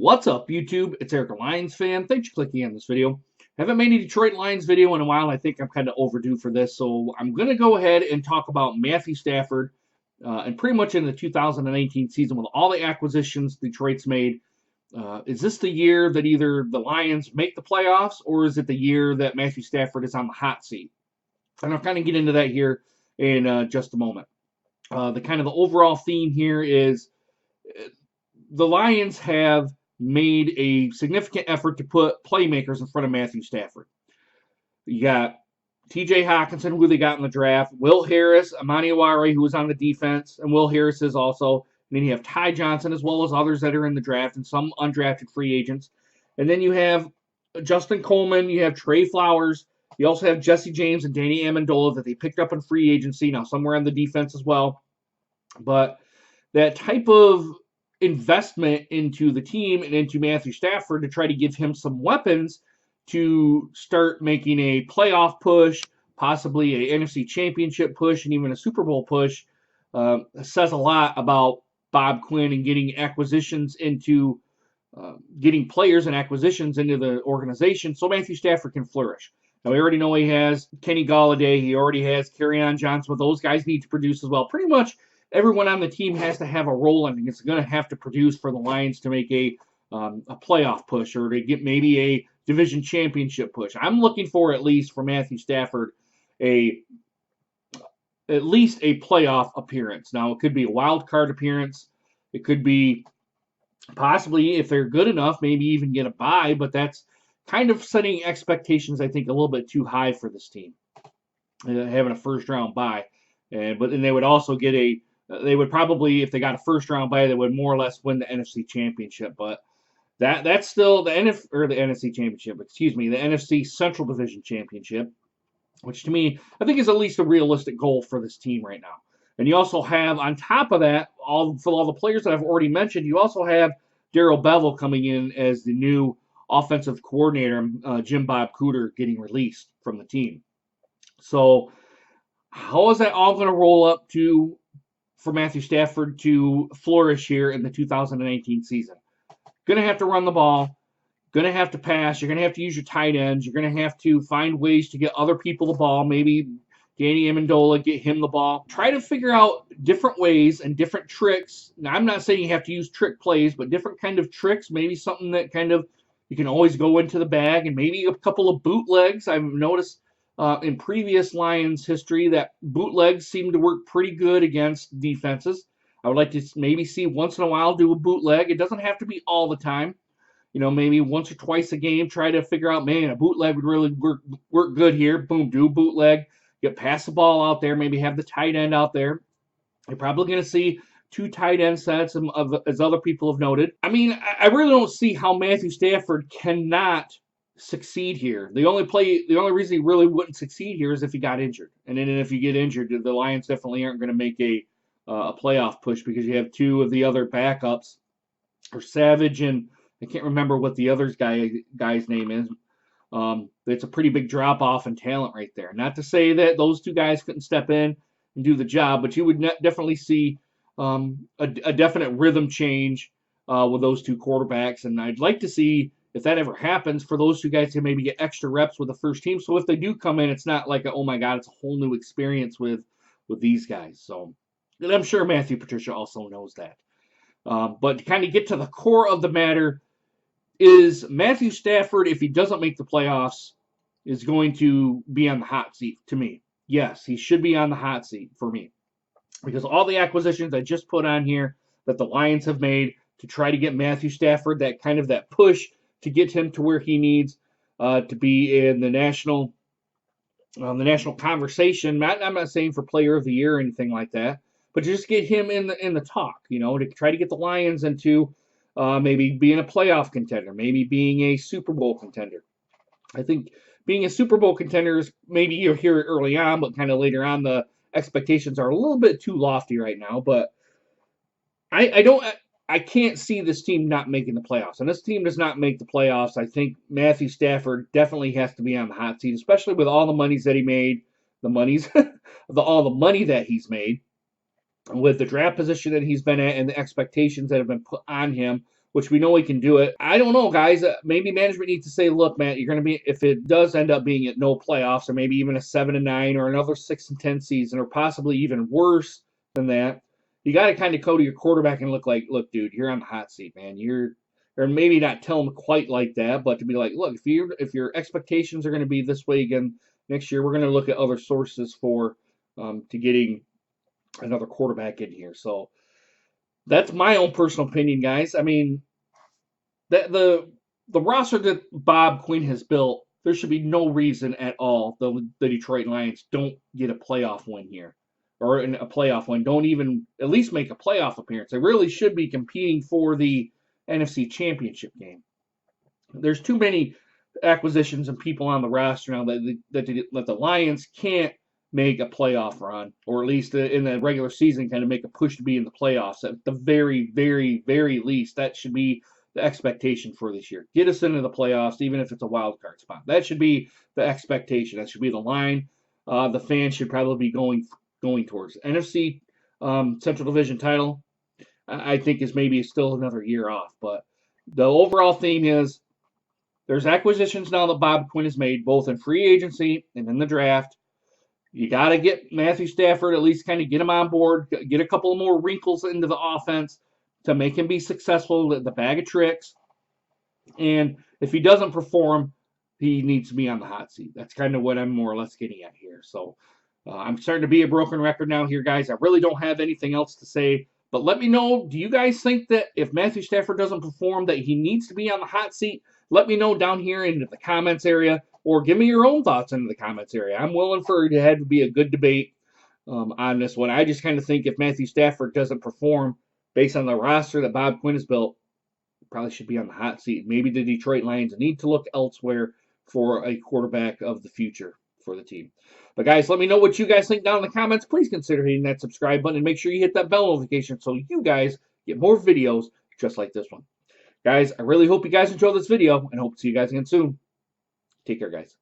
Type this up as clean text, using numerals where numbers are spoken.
What's up, YouTube? It's Eric, a Lions fan. Thanks for clicking on this video. Haven't made a Detroit Lions video in a while. I think I'm kind of overdue for this, so I'm going to go ahead and talk about Matthew Stafford and pretty much in the 2018 season with all the acquisitions Detroit's made. Is this the year that either the Lions make the playoffs, or is it the year that Matthew Stafford is on the hot seat? And I'll kind of get into that here in just a moment. The overall theme here is the Lions have made a significant effort to put playmakers in front of Matthew Stafford. You got T.J. Hockenson, who they got in the draft, Will Harris, Amani Oruwariye, who was on the defense, and Will Harris is also. And then you have Ty Johnson, as well as others that are in the draft, and some undrafted free agents. And then you have Justin Coleman, you have Trey Flowers, you also have Jesse James and Danny Amendola that they picked up in free agency, now somewhere on the defense as well. But that type of investment into the team and into Matthew Stafford to try to give him some weapons to start making a playoff push, possibly an NFC championship push, and even a Super Bowl push, says a lot about Bob Quinn and getting getting players and acquisitions into the organization so Matthew Stafford can flourish. Now, we already know he has Kenny Golladay. He already has Kerryon Johnson, but those guys need to produce as well. Pretty much everyone on the team has to have a role and it's going to have to produce for the Lions to make a playoff push or to get maybe a division championship push. I'm looking for, at least for Matthew Stafford, at least a playoff appearance. Now, it could be a wild card appearance. It could be possibly, if they're good enough, maybe even get a bye, but that's kind of setting expectations, I think, a little bit too high for this team, having a first-round bye. But then they would also get they would probably, if they got a first-round bye, they would more or less win the NFC Championship. But that's still the NFC Championship, excuse me, the NFC Central Division Championship, which to me, I think is at least a realistic goal for this team right now. And you also have, on top of that, for all the players that I've already mentioned, you also have Darrell Bevell coming in as the new offensive coordinator, Jim Bob Cooter getting released from the team. So how is that all going to roll up for Matthew Stafford to flourish here in the 2018 season? Going to have to run the ball. Going to have to pass. You're going to have to use your tight ends. You're going to have to find ways to get other people the ball. Maybe Danny Amendola, get him the ball. Try to figure out different ways and different tricks. Now, I'm not saying you have to use trick plays, but different kind of tricks. Maybe something that kind of you can always go into the bag, and maybe a couple of bootlegs. I've noticed in previous Lions history that bootlegs seem to work pretty good against defenses. I would like to maybe see once in a while do a bootleg. It doesn't have to be all the time. Maybe once or twice a game, try to figure out, man, a bootleg would really work good here. Boom, do a bootleg. Get pass the ball out there. Maybe have the tight end out there. You're probably going to see 2 tight end sets, as other people have noted. I mean, I really don't see how Matthew Stafford cannot succeed here. The only reason he really wouldn't succeed here is if he got injured. And then if you get injured, the Lions definitely aren't going to make a playoff push because you have 2 of the other backups, or Savage and I can't remember what the other guy's name is. It's a pretty big drop-off in talent right there. Not to say that those 2 guys couldn't step in and do the job, but you would definitely see a definite rhythm change with those 2 quarterbacks. And I'd like to see, if that ever happens, for those 2 guys to maybe get extra reps with the first team. So if they do come in, it's not like, oh my God, it's a whole new experience with these guys. So, and I'm sure Matthew Patricia also knows that. But to kind of get to the core of the matter, is Matthew Stafford, if he doesn't make the playoffs, is going to be on the hot seat to me. Yes, he should be on the hot seat for me. Because all the acquisitions I just put on here that the Lions have made to try to get Matthew Stafford, that push to get him to where he needs to be in the national conversation. I'm not saying for Player of the Year or anything like that, but just get him in the talk. To try to get the Lions into maybe being a playoff contender, maybe being a Super Bowl contender. I think being a Super Bowl contender is, maybe you'll hear it early on, but kind of later on the expectations are a little bit too lofty right now. But I can't see this team not making the playoffs. And this team does not make the playoffs. I think Matthew Stafford definitely has to be on the hot seat, especially with all the monies that he made, all the money that he's made, with the draft position that he's been at and the expectations that have been put on him which we know he can do it. I don't know, guys. Maybe management needs to say, look, Matt, you're going to be, if it does end up being at no playoffs, or maybe even a 7-9 or another 6-10 season, or possibly even worse than that, you got to kind of go to your quarterback and look like, look, dude, you're on the hot seat, man. Or maybe not tell him quite like that, but to be like, look, if your expectations are going to be this way again next year, we're going to look at other sources for to getting another quarterback in here. So that's my own personal opinion, guys. I mean, the roster that Bob Quinn has built, there should be no reason at all the Detroit Lions don't get a playoff win here, or a playoff win. Don't even at least make a playoff appearance. They really should be competing for the NFC Championship game. There's too many acquisitions and people on the roster now that the Lions can't make a playoff run, or at least in the regular season, kind of make a push to be in the playoffs. At the very, very, very least, that should be the expectation for this year. Get us into the playoffs, even if it's a wild card spot. That should be the expectation. That should be the line. The fans should probably be going towards NFC Central Division title. I think is maybe still another year off, but the overall theme is there's acquisitions now that Bob Quinn has made, both in free agency and in the draft. You got to get Matthew Stafford, at least kind of get him on board, get a couple more wrinkles into the offense to make him be successful with the bag of tricks. And if he doesn't perform, he needs to be on the hot seat. That's kind of what I'm more or less getting at here. So I'm starting to be a broken record now here, guys. I really don't have anything else to say. But let me know, do you guys think that if Matthew Stafford doesn't perform, that he needs to be on the hot seat? Let me know down here in the comments area, or give me your own thoughts in the comments area. I'm willing for it to have to be a good debate on this one. I just kind of think if Matthew Stafford doesn't perform based on the roster that Bob Quinn has built, probably should be on the hot seat. Maybe the Detroit Lions need to look elsewhere for a quarterback of the future for the team. But guys, let me know what you guys think down in the comments. Please consider hitting that subscribe button and make sure you hit that bell notification so you guys get more videos just like this one. Guys, I really hope you guys enjoyed this video and hope to see you guys again soon. Take care, guys.